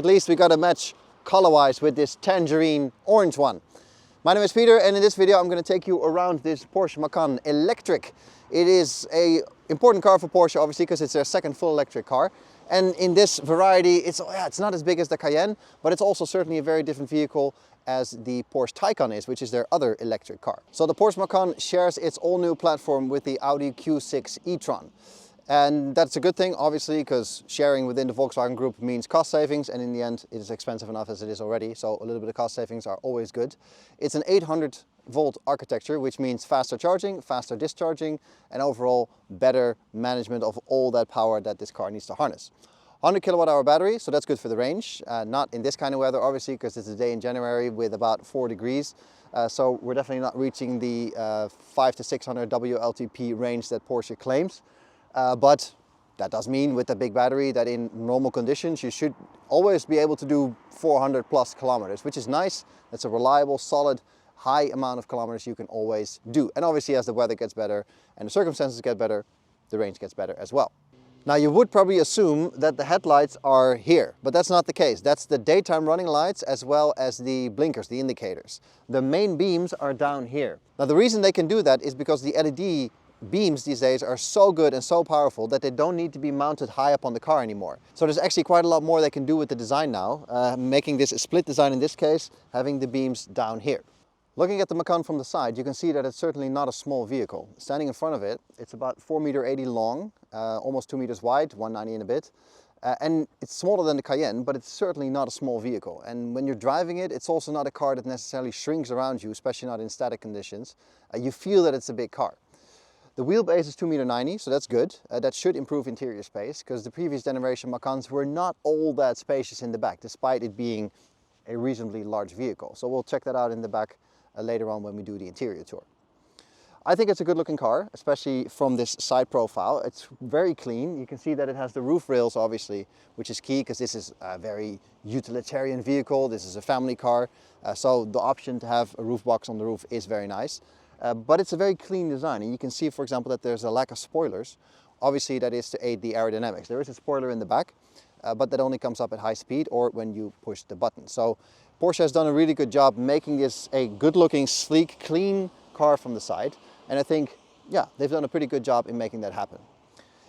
At least we got a match color-wise with this tangerine orange one. My name is Peter, and in this video I'm going to take you around this Porsche Macan electric. It is an important car for Porsche, obviously, because it's their second full electric car. And in this variety, it's not as big as the Cayenne, but it's also certainly a very different vehicle as the Porsche Taycan is, which is their other electric car. So the Porsche Macan shares its all-new platform with the Audi Q6 e-tron. And that's a good thing, obviously, because sharing within the Volkswagen Group means cost savings, and in the end it is expensive enough as it is already, so a little bit of cost savings are always good. It's an 800-volt architecture, which means faster charging, faster discharging, and overall better management of all that power that this car needs to harness. 100 kilowatt-hour battery, so that's good for the range. Not in this kind of weather, obviously, because it's a day in January with about 4 degrees. So we're definitely not reaching the 500 to 600 WLTP range that Porsche claims. But that does mean with the big battery that in normal conditions you should always be able to do 400 plus kilometers, which is nice. That's a reliable, solid, high amount of kilometers you can always do. And obviously as the weather gets better and the circumstances get better, the range gets better as well. Now you would probably assume that the headlights are here, but that's not the case. That's the daytime running lights as well as the blinkers, the indicators. The main beams are down here. Now the reason they can do that is because the LED beams these days are so good and so powerful that they don't need to be mounted high up on the car anymore. So there's actually quite a lot more they can do with the design now, making this a split design in this case, having the beams down here. Looking at the Macan from the side, you can see that it's certainly not a small vehicle. Standing in front of it, it's about 4.80 meters long, almost 2 meters wide, 190 and a bit. And it's smaller than the Cayenne, but it's certainly not a small vehicle. And when you're driving it, it's also not a car that necessarily shrinks around you, especially not in static conditions. You feel that it's a big car. The wheelbase is 2.90 meters, so that's good. That should improve interior space, because the previous generation Macans were not all that spacious in the back, despite it being a reasonably large vehicle. So we'll check that out in the back later on when we do the interior tour. I think it's a good looking car, especially from this side profile. It's very clean. You can see that it has the roof rails, obviously, which is key because this is a very utilitarian vehicle. This is a family car, so the option to have a roof box on the roof is very nice. But it's a very clean design, and you can see, for example, that there's a lack of spoilers. Obviously, that is to aid the aerodynamics. There is a spoiler in the back, but that only comes up at high speed or when you push the button. So Porsche has done a really good job making this a good-looking, sleek, clean car from the side. And I think, yeah, they've done a pretty good job in making that happen.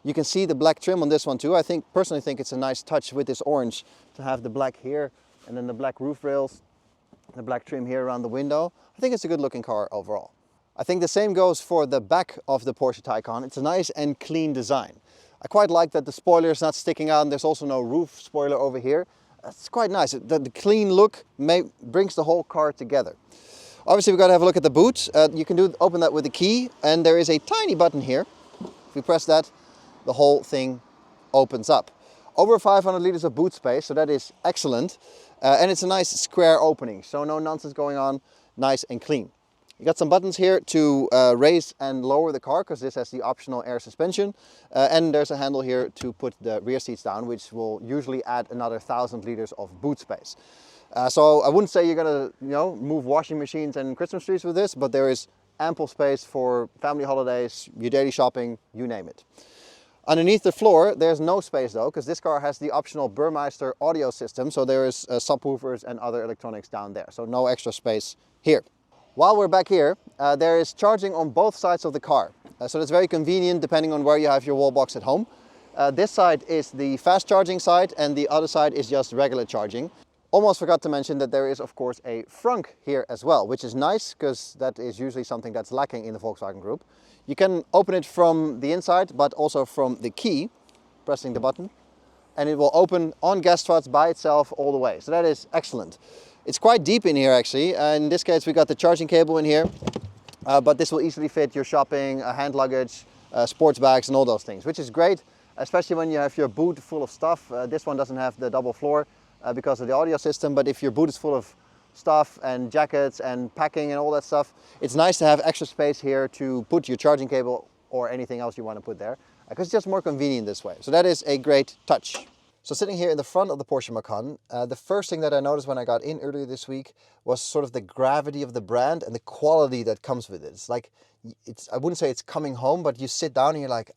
You can see the black trim on this one too. I personally think it's a nice touch with this orange to have the black here and then the black roof rails, the black trim here around the window. I think it's a good-looking car overall. I think the same goes for the back of the Porsche Taycan. It's a nice and clean design. I quite like that the spoiler is not sticking out and there's also no roof spoiler over here. It's quite nice. The clean look brings the whole car together. Obviously we've got to have a look at the boot. You can open that with a key, and there is a tiny button here. If we press that, the whole thing opens up. Over 500 liters of boot space, so that is excellent. And it's a nice square opening, so no nonsense going on, nice and clean. You got some buttons here to raise and lower the car, because this has the optional air suspension. And there's a handle here to put the rear seats down, which will usually add another 1,000 liters of boot space. So I wouldn't say you're going to, move washing machines and Christmas trees with this, but there is ample space for family holidays, your daily shopping, you name it. Underneath the floor, there's no space though, because this car has the optional Burmeister audio system. So there is subwoofers and other electronics down there. So no extra space here. While we're back here, there is charging on both sides of the car. So that's very convenient depending on where you have your wall box at home. This side is the fast charging side and the other side is just regular charging. Almost forgot to mention that there is of course a frunk here as well, which is nice because that is usually something that's lacking in the Volkswagen Group. You can open it from the inside, but also from the key, pressing the button, and it will open on gas struts by itself all the way. So that is excellent. It's quite deep in here actually. In this case we got the charging cable in here, but this will easily fit your shopping, hand luggage, sports bags and all those things, which is great, especially when you have your boot full of stuff. This one doesn't have the double floor because of the audio system, but if your boot is full of stuff and jackets and packing and all that stuff, it's nice to have extra space here to put your charging cable or anything else you want to put there, because it's just more convenient this way. So that is a great touch. So sitting here in the front of the Porsche Macan, the first thing that I noticed when I got in earlier this week was sort of the gravity of the brand and the quality that comes with it. It's like, I wouldn't say it's coming home, but you sit down and you're like,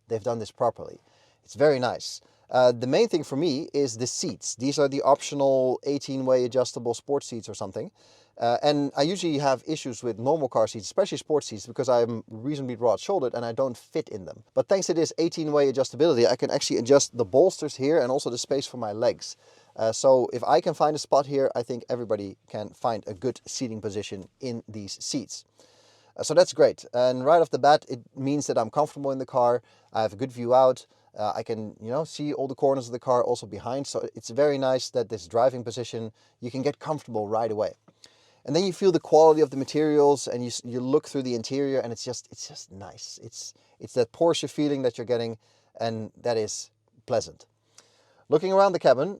they've done this properly. It's very nice. The main thing for me is the seats. These are the optional 18-way adjustable sports seats or something. And I usually have issues with normal car seats, especially sports seats, because I'm reasonably broad-shouldered and I don't fit in them. But thanks to this 18-way adjustability, I can actually adjust the bolsters here and also the space for my legs. So if I can find a spot here, I think everybody can find a good seating position in these seats. So that's great. And right off the bat, it means that I'm comfortable in the car. I have a good view out. I can, see all the corners of the car also behind. So it's very nice that this driving position, you can get comfortable right away. And then you feel the quality of the materials, and you look through the interior, and it's just nice. It's that Porsche feeling that you're getting, and that is pleasant. Looking around the cabin,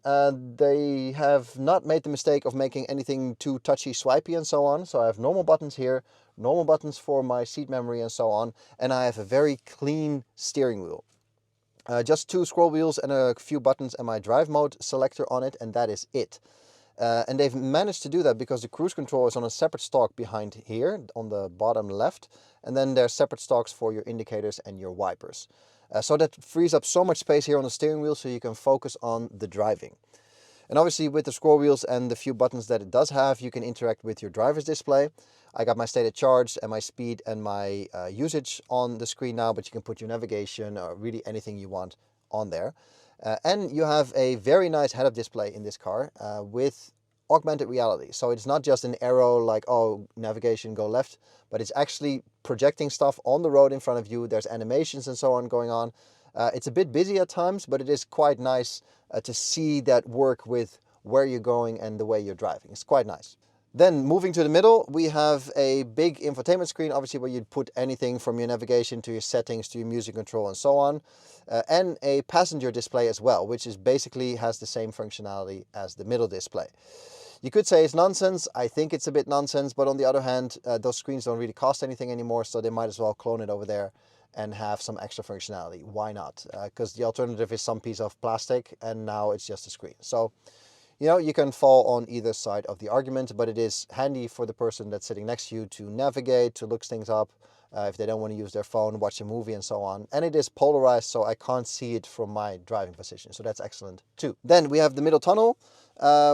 they have not made the mistake of making anything too touchy, swipey and so on. So I have normal buttons here, normal buttons for my seat memory and so on. And I have a very clean steering wheel. Just 2 scroll wheels and a few buttons and my drive mode selector on it, and that is it. And they've managed to do that because the cruise control is on a separate stalk behind here on the bottom left. And then there's separate stalks for your indicators and your wipers. So that frees up so much space here on the steering wheel so you can focus on the driving. And obviously with the scroll wheels and the few buttons that it does have, you can interact with your driver's display. I got my stated charge and my speed and my usage on the screen now, but you can put your navigation or really anything you want on there. And you have a very nice head-up display in this car with augmented reality. So it's not just an arrow like, oh, navigation, go left, but it's actually projecting stuff on the road in front of you. There's animations and so on going on. It's a bit busy at times, but it is quite nice to see that work with where you're going and the way you're driving. It's quite nice. Then moving to the middle, we have a big infotainment screen, obviously where you'd put anything from your navigation to your settings to your music control and so on. And a passenger display as well, which is basically has the same functionality as the middle display. You could say it's nonsense. I think it's a bit nonsense, but on the other hand, those screens don't really cost anything anymore, so they might as well clone it over there and have some extra functionality. Why not? Because the alternative is some piece of plastic, and now it's just a screen. So, you can fall on either side of the argument, but it is handy for the person that's sitting next to you to navigate, to look things up, if they don't want to use their phone, watch a movie and so on. And it is polarized, so I can't see it from my driving position. So that's excellent too. Then we have the middle tunnel.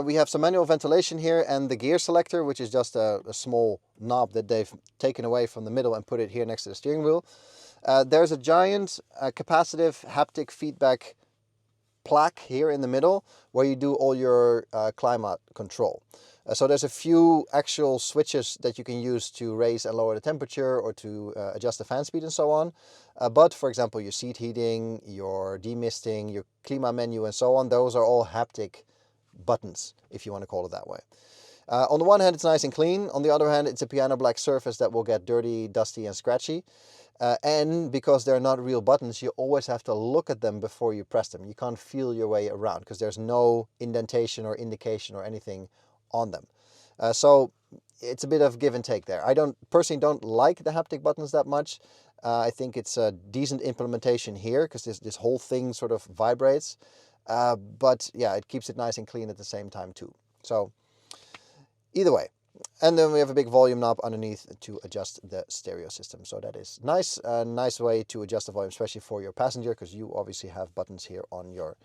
We have some manual ventilation here and the gear selector, which is just a small knob that they've taken away from the middle and put it here next to the steering wheel. There's a giant capacitive haptic feedback plaque here in the middle where you do all your climate control. So there's a few actual switches that you can use to raise and lower the temperature or to adjust the fan speed and so on. But for example, your seat heating, your demisting, your klima menu and so on, those are all haptic buttons, if you want to call it that way. On the one hand, it's nice and clean. On the other hand, it's a piano black surface that will get dirty, dusty and scratchy. And because they're not real buttons, you always have to look at them before you press them. You can't feel your way around because there's no indentation or indication or anything on them. So it's a bit of give and take there. I personally don't like the haptic buttons that much. I think it's a decent implementation here because this whole thing sort of vibrates. But yeah, it keeps it nice and clean at the same time too. So either way. And then we have a big volume knob underneath to adjust the stereo system. So that is nice. A nice way to adjust the volume, especially for your passenger, because you obviously have buttons here on your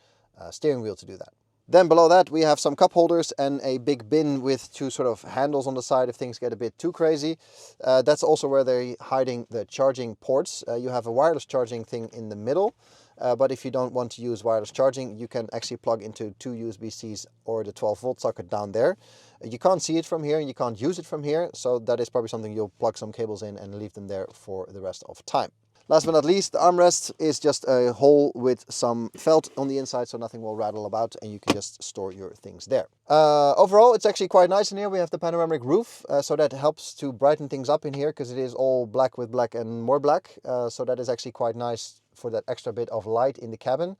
steering wheel to do that. Then below that, we have some cup holders and a big bin with 2 sort of handles on the side if things get a bit too crazy. That's also where they're hiding the charging ports. You have a wireless charging thing in the middle. But if you don't want to use wireless charging, you can actually plug into 2 USB-Cs or the 12-volt socket down there. You can't see it from here and you can't use it from here, so that is probably something you'll plug some cables in and leave them there for the rest of time. Last but not least, the armrest is just a hole with some felt on the inside so nothing will rattle about and you can just store your things there. Overall, it's actually quite nice in here. We have the panoramic roof, so that helps to brighten things up in here because it is all black with black and more black. So that is actually quite nice for that extra bit of light in the cabin.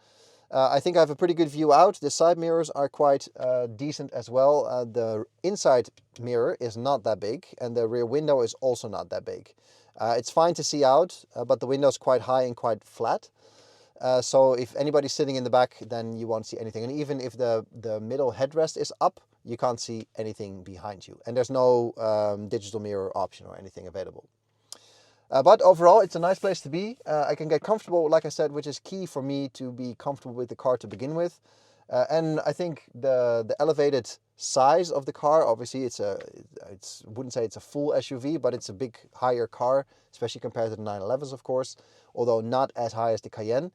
I think I have a pretty good view out. The side mirrors are quite decent as well. The inside mirror is not that big and the rear window is also not that big. It's fine to see out, but the window is quite high and quite flat. So if anybody's sitting in the back, then you won't see anything. And even if the middle headrest is up, you can't see anything behind you. And there's no digital mirror option or anything available. But overall, it's a nice place to be. I can get comfortable, like I said, which is key for me to be comfortable with the car to begin with. And I think the elevated size of the car, obviously wouldn't say it's a full SUV, but it's a big higher car, especially compared to the 911s, of course, although not as high as the Cayenne.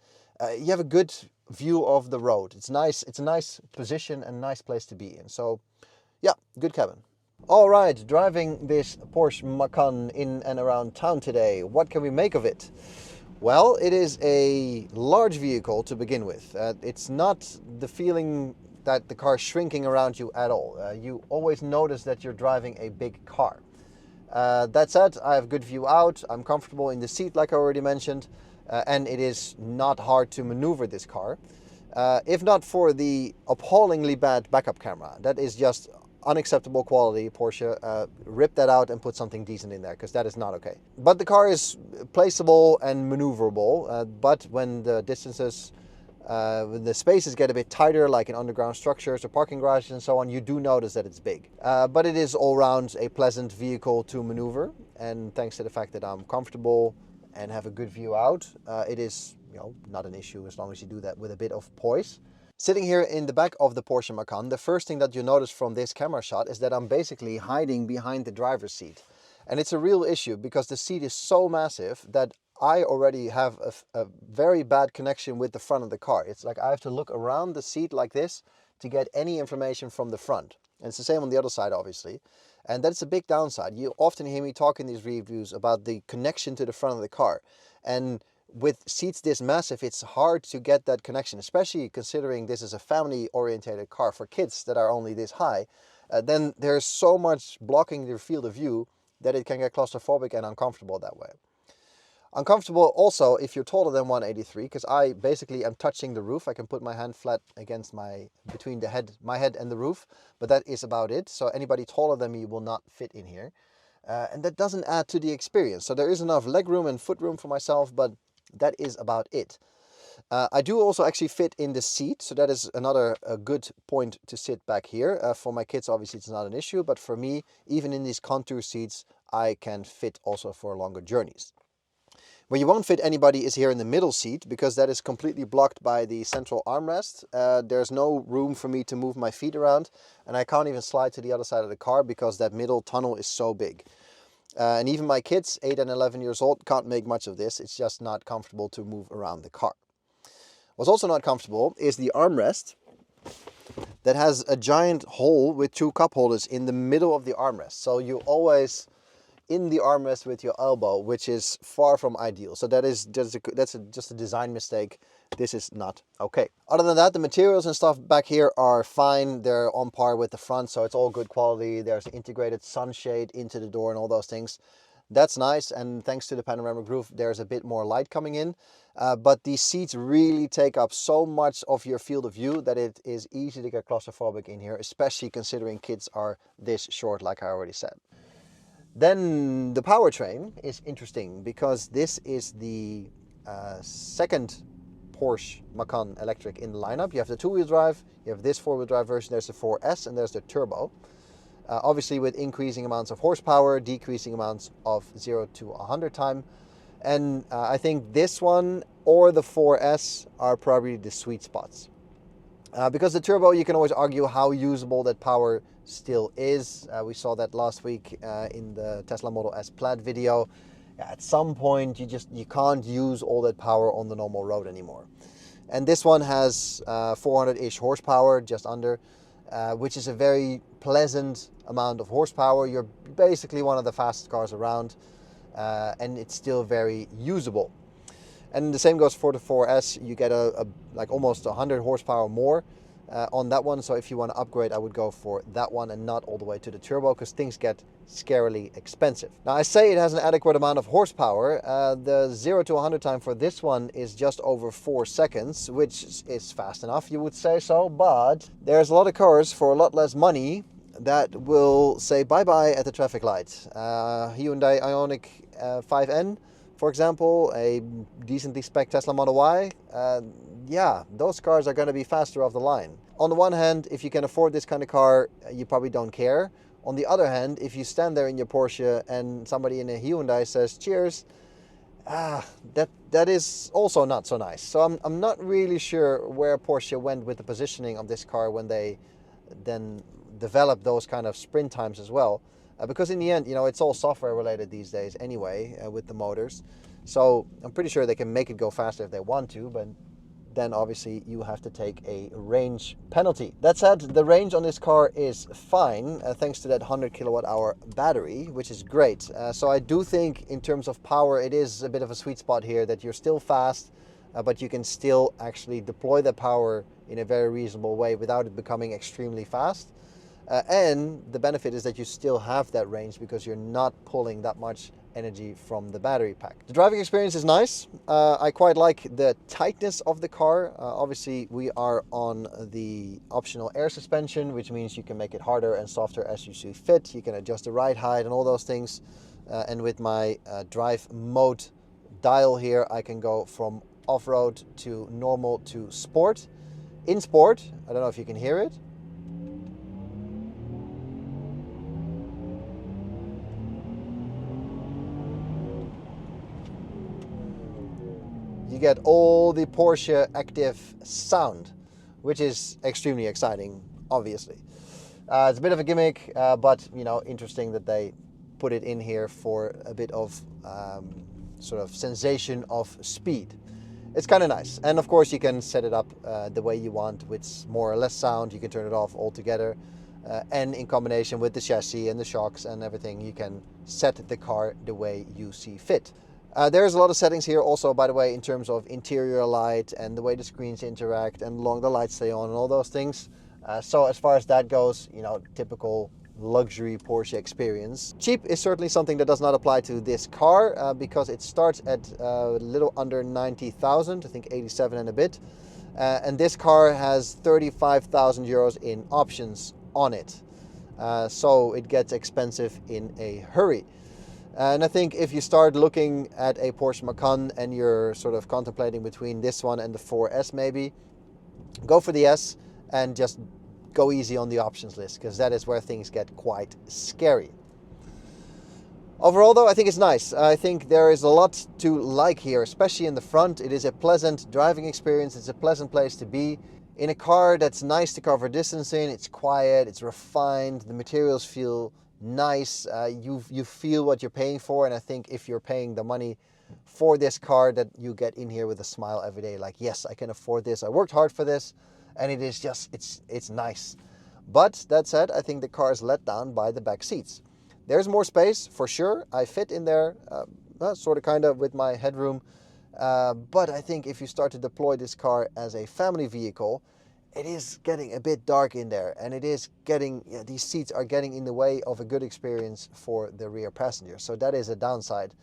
You have a good view of the road. It's nice. It's a nice position and nice place to be in. So yeah, good cabin. All right, driving this Porsche Macan in and around town today. What can we make of it? Well, it is a large vehicle to begin with. It's not the feeling that the car is shrinking around you at all. You always notice that you're driving a big car. That said, I have good view out. I'm comfortable in the seat, like I already mentioned, and it is not hard to maneuver this car. If not for the appallingly bad backup camera. That is just unacceptable quality. Porsche, rip that out and put something decent in there, because that is not okay. But the car is placeable and maneuverable, but when the distances, when the spaces get a bit tighter, like in underground structures or parking garages and so on, you do notice that it's big. But it is all round a pleasant vehicle to maneuver, and thanks to the fact that I'm comfortable and have a good view out, it is, not an issue as long as you do that with a bit of poise. Sitting here in the back of the Porsche Macan, the first thing that you notice from this camera shot is that I'm basically hiding behind the driver's seat. And it's a real issue because the seat is so massive that I already have a very bad connection with the front of the car. It's like I have to look around the seat like this to get any information from the front. And it's the same on the other side, obviously. And that's a big downside. You often hear me talk in these reviews about the connection to the front of the car. And with seats this massive, it's hard to get that connection, especially considering this is a family-oriented car for kids that are only this high. Then there's so much blocking your field of view that it can get claustrophobic and uncomfortable that way. Uncomfortable also if you're taller than 183, because I basically am touching the roof. I can put my hand flat against between my head and the roof, but that is about it. So anybody taller than me will not fit in here. And that doesn't add to the experience. So there is enough leg room and foot room for myself, but that is about it. I do also actually fit in the seat, so that is another good point to sit back here. For my kids, obviously, it's not an issue, but for me, even in these contour seats, I can fit also for longer journeys. Where you won't fit anybody is here in the middle seat, because that is completely blocked by the central armrest. There's no room for me to move my feet around, and I can't even slide to the other side of the car because that middle tunnel is so big. And even my kids, 8 and 11 years old, can't make much of this. It's just not comfortable to move around the car. What's also not comfortable is the armrest that has a giant hole with 2 cup holders in the middle of the armrest. So you always in the armrest with your elbow, which is far from ideal. So that's just a design mistake. This is not okay. Other than that, the materials and stuff back here are fine. They're on par with the front, so it's all good quality. There's integrated sunshade into the door and all those things. That's nice, and thanks to the panoramic roof, there's a bit more light coming in. But these seats really take up so much of your field of view that it is easy to get claustrophobic in here, especially considering kids are this short, like I already said. Then the powertrain is interesting because this is the second Porsche Macan electric in the lineup. You have the two-wheel drive, you have this four-wheel drive version, there's the 4S, and there's the turbo. Obviously with increasing amounts of horsepower, decreasing amounts of 0 to 100 time. And I think this one or the 4S are probably the sweet spots. Because the turbo, you can always argue how usable that power still is. We saw that last week in the Tesla Model S Plaid video. At some point, you can't use all that power on the normal road anymore. And this one has 400-ish horsepower, just under, which is a very pleasant amount of horsepower. You're basically one of the fastest cars around, and it's still very usable. And the same goes for the 4S. You get like almost 100 horsepower more on that one. So if you want to upgrade, I would go for that one and not all the way to the turbo, because things get scarily expensive. Now, I say it has an adequate amount of horsepower. The 0 to 100 time for this one is just over 4 seconds, which is fast enough, you would say so. But there's a lot of cars for a lot less money that will say bye-bye at the traffic light. Hyundai Ioniq 5N, for example, a decently spec Tesla Model Y, yeah, those cars are going to be faster off the line. On the one hand, if you can afford this kind of car, you probably don't care. On the other hand, if you stand there in your Porsche and somebody in a Hyundai says cheers, that is also not so nice. So I'm not really sure where Porsche went with the positioning of this car when they then developed those kind of sprint times as well. Because in the end, you know, it's all software related these days anyway, with the motors. So I'm pretty sure they can make it go faster if they want to, but then obviously you have to take a range penalty. That said, the range on this car is fine, thanks to that 100 kilowatt hour battery, which is great. So I do think in terms of power, it is a bit of a sweet spot here, that you're still fast, but you can still actually deploy the power in a very reasonable way without it becoming extremely fast. And the benefit is that you still have that range because you're not pulling that much energy from the battery pack. The driving experience is nice. I quite like the tightness of the car. Obviously we are on the optional air suspension, which means you can make it harder and softer as you see fit. You can adjust the ride height and all those things. And with my drive mode dial here, I can go from off-road to normal to sport. In sport, I don't know if you can hear it. You get all the Porsche active sound, which is extremely exciting, obviously. It's a bit of a gimmick, but you know, interesting that they put it in here for a bit of sort of sensation of speed. It's kind of nice. And of course you can set it up the way you want with more or less sound. You can turn it off altogether. And in combination with the chassis and the shocks and everything, you can set the car the way you see fit. There's a lot of settings here also, by the way, in terms of interior light and the way the screens interact and long the lights stay on and all those things. So as far as that goes, you know, typical luxury Porsche experience. Cheap is certainly something that does not apply to this car because it starts at a little under 90,000, I think 87 and a bit. And this car has 35,000 euros in options on it. So it gets expensive in a hurry. And I think if you start looking at a Porsche Macan and you're sort of contemplating between this one and the 4S maybe, go for the S and just go easy on the options list, because that is where things get quite scary. Overall though, I think it's nice. I think there is a lot to like here, especially in the front. It is a pleasant driving experience. It's a pleasant place to be. In a car that's nice to cover distance in, it's quiet, it's refined, the materials feel nice, you feel what you're paying for, and I think if you're paying the money for this car, that you get in here with a smile every day, like, yes, I can afford this, I worked hard for this, and it is just, it's nice. But that said, I think the car is let down by the back seats. There's more space for sure. I fit in there, sort of kind of with my headroom, but I think if you start to deploy this car as a family vehicle, it is getting a bit dark in there, and it is getting, these seats are getting in the way of a good experience for the rear passenger. So that is a downside.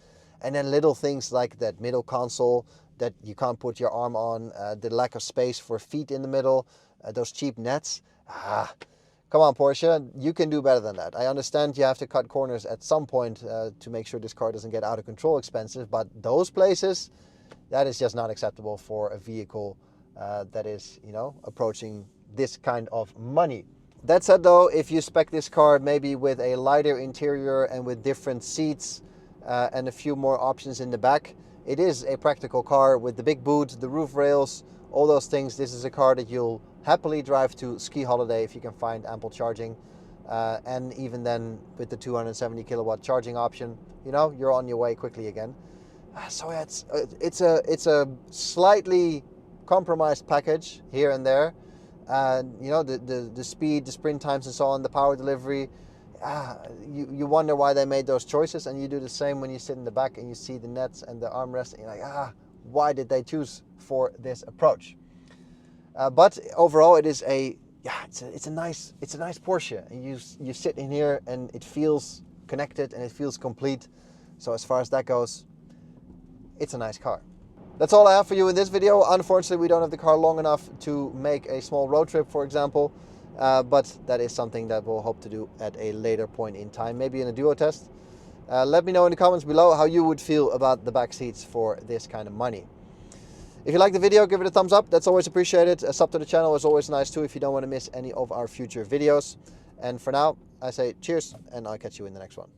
And then little things like that middle console that you can't put your arm on, the lack of space for feet in the middle, those cheap nets. Come on, Porsche, you can do better than that. I understand you have to cut corners at some point to make sure this car doesn't get out of control expensive, but those places, that is just not acceptable for a vehicle that is, you know, approaching this kind of money. That said though, if you spec this car maybe with a lighter interior and with different seats and a few more options in the back, it is a practical car with the big boot, the roof rails, all those things. This is a car that you'll happily drive to ski holiday if you can find ample charging. And even then with the 270 kilowatt charging option, you know, you're on your way quickly again. So it's a slightly compromised package here and there, and you know, the speed, the sprint times and so on, the power delivery, you wonder why they made those choices, and you do the same when you sit in the back and you see the nets and the armrest, and you're like, why did they choose for this approach? But overall, it is it's a nice Porsche, and you sit in here and it feels connected and it feels complete. So as far as that goes, it's a nice car. That's all I have for you in this video. Unfortunately, we don't have the car long enough to make a small road trip, for example, but that is something that we'll hope to do at a later point in time, maybe in a duo test. Let me know in the comments below how you would feel about the back seats for this kind of money. If you like the video, give it a thumbs up. That's always appreciated. A sub to the channel is always nice too if you don't want to miss any of our future videos. And for now, I say cheers, and I'll catch you in the next one.